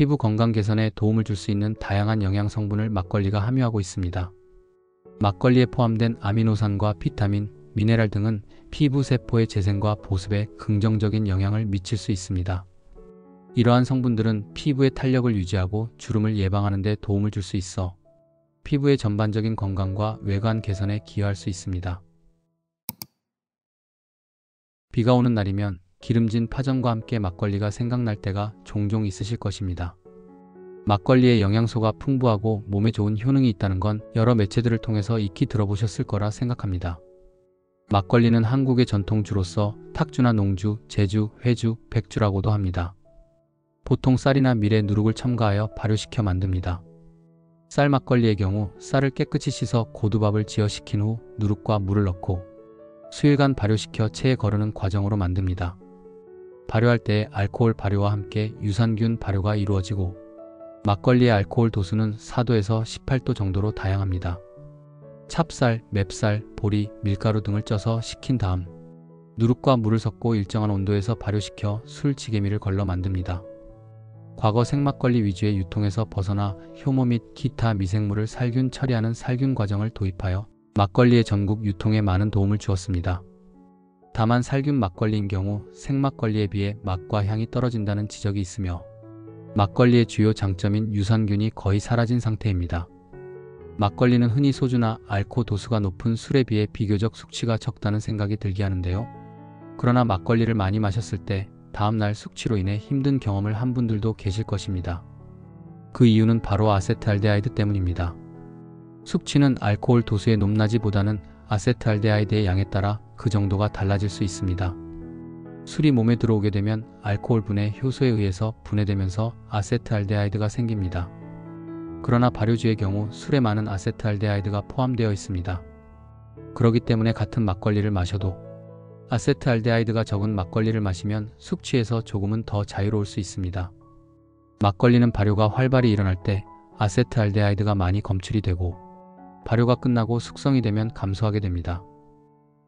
피부 건강 개선에 도움을 줄 수 있는 다양한 영양 성분을 막걸리가 함유하고 있습니다. 막걸리에 포함된 아미노산과 비타민, 미네랄 등은 피부 세포의 재생과 보습에 긍정적인 영향을 미칠 수 있습니다. 이러한 성분들은 피부의 탄력을 유지하고 주름을 예방하는 데 도움을 줄 수 있어 피부의 전반적인 건강과 외관 개선에 기여할 수 있습니다. 비가 오는 날이면 기름진 파전과 함께 막걸리가 생각날 때가 종종 있으실 것입니다. 막걸리에 영양소가 풍부하고 몸에 좋은 효능이 있다는 건 여러 매체들을 통해서 익히 들어보셨을 거라 생각합니다. 막걸리는 한국의 전통주로서 탁주나 농주, 제주, 회주, 백주라고도 합니다. 보통 쌀이나 밀에 누룩을 첨가하여 발효시켜 만듭니다. 쌀 막걸리의 경우 쌀을 깨끗이 씻어 고두밥을 지어 식힌 후 누룩과 물을 넣고 수일간 발효시켜 체에 거르는 과정으로 만듭니다. 발효할 때 알코올 발효와 함께 유산균 발효가 이루어지고 막걸리의 알코올 도수는 4도에서 18도 정도로 다양합니다. 찹쌀, 맵쌀, 보리, 밀가루 등을 쪄서 식힌 다음 누룩과 물을 섞고 일정한 온도에서 발효시켜 술지개미를 걸러 만듭니다. 과거 생막걸리 위주의 유통에서 벗어나 효모 및 기타 미생물을 살균 처리하는 살균 과정을 도입하여 막걸리의 전국 유통에 많은 도움을 주었습니다. 다만 살균 막걸리인 경우 생막걸리에 비해 맛과 향이 떨어진다는 지적이 있으며 막걸리의 주요 장점인 유산균이 거의 사라진 상태입니다. 막걸리는 흔히 소주나 알코올 도수가 높은 술에 비해 비교적 숙취가 적다는 생각이 들게 하는데요. 그러나 막걸리를 많이 마셨을 때 다음날 숙취로 인해 힘든 경험을 한 분들도 계실 것입니다. 그 이유는 바로 아세트알데하이드 때문입니다. 숙취는 알코올 도수의 높낮이보다는 아세트알데하이드의 양에 따라 그 정도가 달라질 수 있습니다. 술이 몸에 들어오게 되면 알코올 분해 효소에 의해서 분해되면서 아세트알데하이드가 생깁니다. 그러나 발효주의 경우 술에 많은 아세트알데하이드가 포함되어 있습니다. 그렇기 때문에 같은 막걸리를 마셔도 아세트알데하이드가 적은 막걸리를 마시면 숙취에서 조금은 더 자유로울 수 있습니다. 막걸리는 발효가 활발히 일어날 때 아세트알데하이드가 많이 검출이 되고 발효가 끝나고 숙성이 되면 감소하게 됩니다.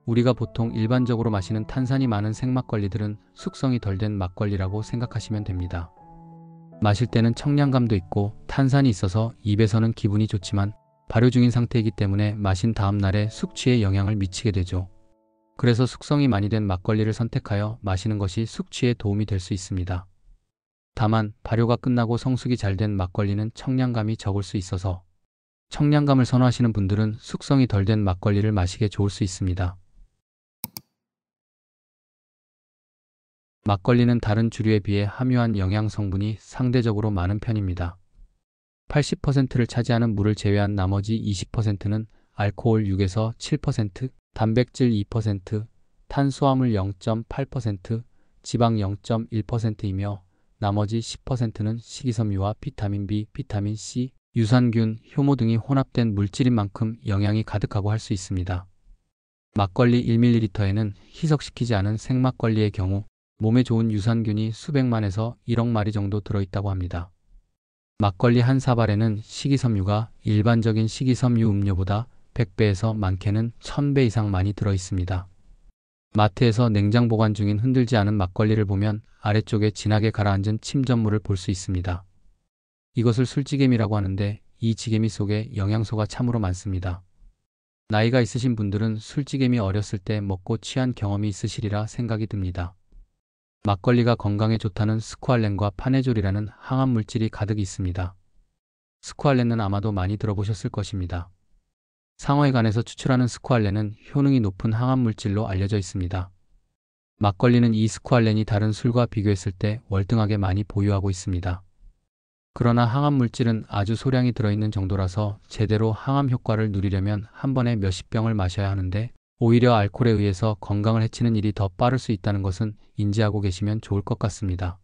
우리가 보통 일반적으로 마시는 탄산이 많은 생막걸리들은 숙성이 덜 된 막걸리라고 생각하시면 됩니다. 마실 때는 청량감도 있고 탄산이 있어서 입에서는 기분이 좋지만 발효 중인 상태이기 때문에 마신 다음 날에 숙취에 영향을 미치게 되죠. 그래서 숙성이 많이 된 막걸리를 선택하여 마시는 것이 숙취에 도움이 될 수 있습니다. 다만 발효가 끝나고 성숙이 잘 된 막걸리는 청량감이 적을 수 있어서 청량감을 선호하시는 분들은 숙성이 덜 된 막걸리를 마시게 좋을 수 있습니다. 막걸리는 다른 주류에 비해 함유한 영양 성분이 상대적으로 많은 편입니다. 80%를 차지하는 물을 제외한 나머지 20%는 알코올 6에서 7%, 단백질 2%, 탄수화물 0.8%, 지방 0.1%이며 나머지 10%는 식이섬유와 비타민 B, 비타민 C, 유산균, 효모 등이 혼합된 물질인 만큼 영양이 가득하고 할 수 있습니다. 막걸리 1ml에는 희석시키지 않은 생막걸리의 경우 몸에 좋은 유산균이 수백만에서 1억 마리 정도 들어있다고 합니다. 막걸리 한 사발에는 식이섬유가 일반적인 식이섬유 음료보다 100배에서 많게는 1000배 이상 많이 들어있습니다. 마트에서 냉장 보관 중인 흔들지 않은 막걸리를 보면 아래쪽에 진하게 가라앉은 침전물을 볼 수 있습니다. 이것을 술지개미라고 하는데 이 지개미 속에 영양소가 참으로 많습니다. 나이가 있으신 분들은 술지개미 어렸을 때 먹고 취한 경험이 있으시리라 생각이 듭니다. 막걸리가 건강에 좋다는 스쿠알렌과 파네졸이라는 항암 물질이 가득 있습니다. 스쿠알렌은 아마도 많이 들어보셨을 것입니다. 상어회관에서 추출하는 스쿠알렌은 효능이 높은 항암 물질로 알려져 있습니다. 막걸리는 이 스쿠알렌이 다른 술과 비교했을 때 월등하게 많이 보유하고 있습니다. 그러나 항암 물질은 아주 소량이 들어있는 정도라서 제대로 항암 효과를 누리려면 한 번에 몇십 병을 마셔야 하는데 오히려 알코올에 의해서 건강을 해치는 일이 더 빠를 수 있다는 것은 인지하고 계시면 좋을 것 같습니다.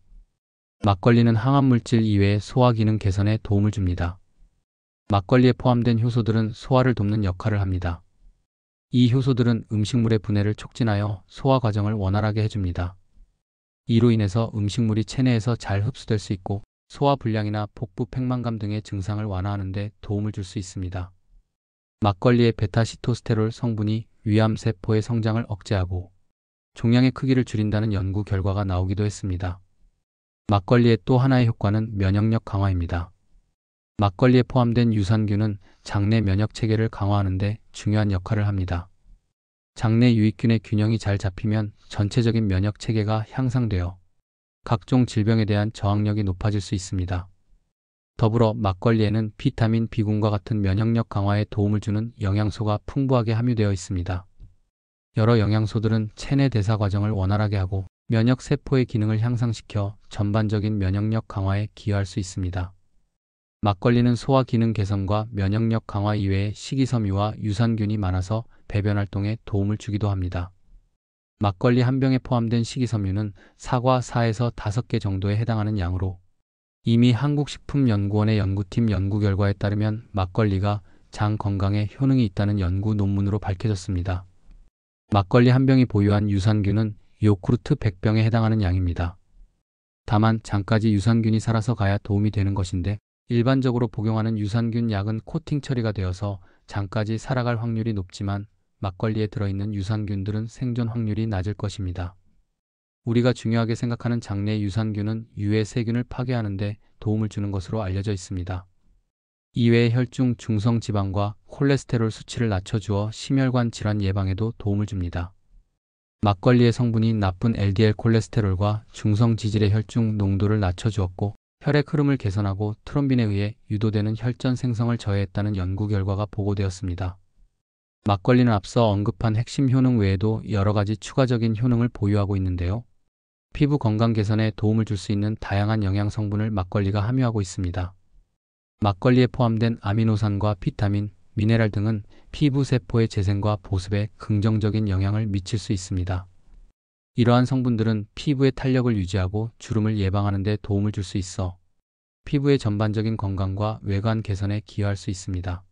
막걸리는 항암물질 이외에 소화 기능 개선에 도움을 줍니다. 막걸리에 포함된 효소들은 소화를 돕는 역할을 합니다. 이 효소들은 음식물의 분해를 촉진하여 소화 과정을 원활하게 해줍니다. 이로 인해서 음식물이 체내에서 잘 흡수될 수 있고 소화불량이나 복부 팽만감 등의 증상을 완화하는 데 도움을 줄 수 있습니다. 막걸리의 베타시토스테롤 성분이 위암세포의 성장을 억제하고 종양의 크기를 줄인다는 연구 결과가 나오기도 했습니다. 막걸리의 또 하나의 효과는 면역력 강화입니다. 막걸리에 포함된 유산균은 장내 면역 체계를 강화하는 데 중요한 역할을 합니다. 장내 유익균의 균형이 잘 잡히면 전체적인 면역 체계가 향상되어 각종 질병에 대한 저항력이 높아질 수 있습니다. 더불어 막걸리에는 비타민 B군과 같은 면역력 강화에 도움을 주는 영양소가 풍부하게 함유되어 있습니다. 여러 영양소들은 체내 대사 과정을 원활하게 하고 면역 세포의 기능을 향상시켜 전반적인 면역력 강화에 기여할 수 있습니다. 막걸리는 소화 기능 개선과 면역력 강화 이외에 식이섬유와 유산균이 많아서 배변 활동에 도움을 주기도 합니다. 막걸리 한 병에 포함된 식이섬유는 사과 4에서 5개 정도에 해당하는 양으로 이미 한국식품연구원의 연구팀 연구 결과에 따르면 막걸리가 장 건강에 효능이 있다는 연구 논문으로 밝혀졌습니다. 막걸리 한 병이 보유한 유산균은 요구르트 100병에 해당하는 양입니다. 다만 장까지 유산균이 살아서 가야 도움이 되는 것인데 일반적으로 복용하는 유산균 약은 코팅 처리가 되어서 장까지 살아갈 확률이 높지만 막걸리에 들어있는 유산균들은 생존 확률이 낮을 것입니다. 우리가 중요하게 생각하는 장내 유산균은 유해 세균을 파괴하는 데 도움을 주는 것으로 알려져 있습니다. 이외에 혈중 중성 지방과 콜레스테롤 수치를 낮춰주어 심혈관 질환 예방에도 도움을 줍니다. 막걸리의 성분이 나쁜 LDL 콜레스테롤과 중성 지질의 혈중 농도를 낮춰주었고 혈액 흐름을 개선하고 트롬빈에 의해 유도되는 혈전 생성을 저해했다는 연구 결과가 보고되었습니다. 막걸리는 앞서 언급한 핵심 효능 외에도 여러 가지 추가적인 효능을 보유하고 있는데요. 피부 건강 개선에 도움을 줄 수 있는 다양한 영양 성분을 막걸리가 함유하고 있습니다. 막걸리에 포함된 아미노산과 비타민, 미네랄 등은 피부 세포의 재생과 보습에 긍정적인 영향을 미칠 수 있습니다. 이러한 성분들은 피부의 탄력을 유지하고 주름을 예방하는 데 도움을 줄 수 있어 피부의 전반적인 건강과 외관 개선에 기여할 수 있습니다.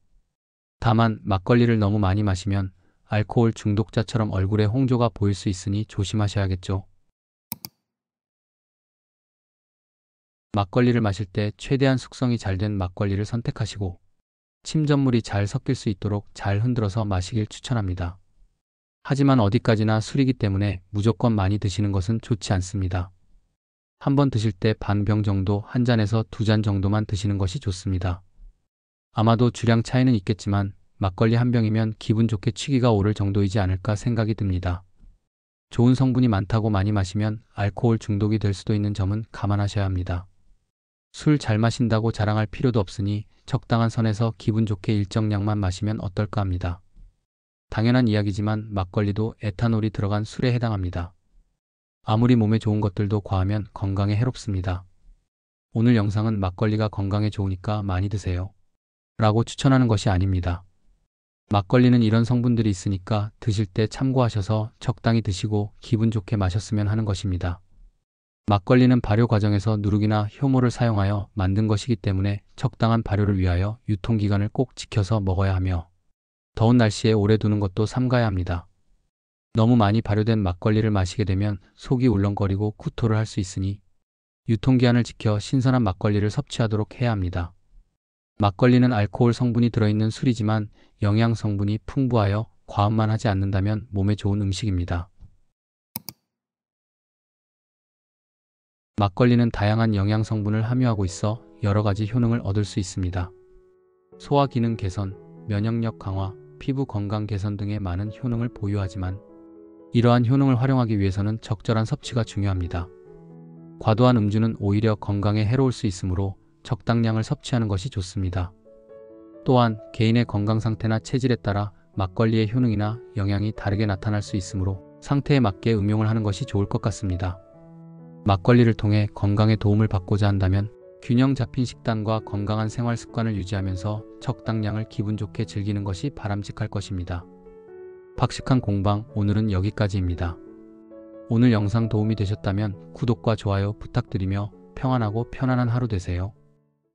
다만 막걸리를 너무 많이 마시면 알코올 중독자처럼 얼굴에 홍조가 보일 수 있으니 조심하셔야겠죠. 막걸리를 마실 때 최대한 숙성이 잘 된 막걸리를 선택하시고 침전물이 잘 섞일 수 있도록 잘 흔들어서 마시길 추천합니다. 하지만 어디까지나 술이기 때문에 무조건 많이 드시는 것은 좋지 않습니다. 한번 드실 때 반 병 정도, 한 잔에서 2잔 정도만 드시는 것이 좋습니다. 아마도 주량 차이는 있겠지만 막걸리 한 병이면 기분 좋게 취기가 오를 정도이지 않을까 생각이 듭니다. 좋은 성분이 많다고 많이 마시면 알코올 중독이 될 수도 있는 점은 감안하셔야 합니다. 술 잘 마신다고 자랑할 필요도 없으니 적당한 선에서 기분 좋게 일정량만 마시면 어떨까 합니다. 당연한 이야기지만 막걸리도 에탄올이 들어간 술에 해당합니다. 아무리 몸에 좋은 것들도 과하면 건강에 해롭습니다. 오늘 영상은 막걸리가 건강에 좋으니까 많이 드세요 라고 추천하는 것이 아닙니다. 막걸리는 이런 성분들이 있으니까 드실 때 참고하셔서 적당히 드시고 기분 좋게 마셨으면 하는 것입니다. 막걸리는 발효 과정에서 누룩이나 효모를 사용하여 만든 것이기 때문에 적당한 발효를 위하여 유통기간을 꼭 지켜서 먹어야 하며 더운 날씨에 오래 두는 것도 삼가야 합니다. 너무 많이 발효된 막걸리를 마시게 되면 속이 울렁거리고 구토를 할 수 있으니 유통기한을 지켜 신선한 막걸리를 섭취하도록 해야 합니다. 막걸리는 알코올 성분이 들어있는 술이지만 영양 성분이 풍부하여 과음만 하지 않는다면 몸에 좋은 음식입니다. 막걸리는 다양한 영양 성분을 함유하고 있어 여러 가지 효능을 얻을 수 있습니다. 소화 기능 개선, 면역력 강화, 피부 건강 개선 등의 많은 효능을 보유하지만 이러한 효능을 활용하기 위해서는 적절한 섭취가 중요합니다. 과도한 음주는 오히려 건강에 해로울 수 있으므로 적당량을 섭취하는 것이 좋습니다. 또한 개인의 건강 상태나 체질에 따라 막걸리의 효능이나 영향이 다르게 나타날 수 있으므로 상태에 맞게 음용을 하는 것이 좋을 것 같습니다. 막걸리를 통해 건강에 도움을 받고자 한다면 균형 잡힌 식단과 건강한 생활 습관을 유지하면서 적당량을 기분 좋게 즐기는 것이 바람직할 것입니다. 박식한 공방, 오늘은 여기까지입니다. 오늘 영상 도움이 되셨다면 구독과 좋아요 부탁드리며 평안하고 편안한 하루 되세요.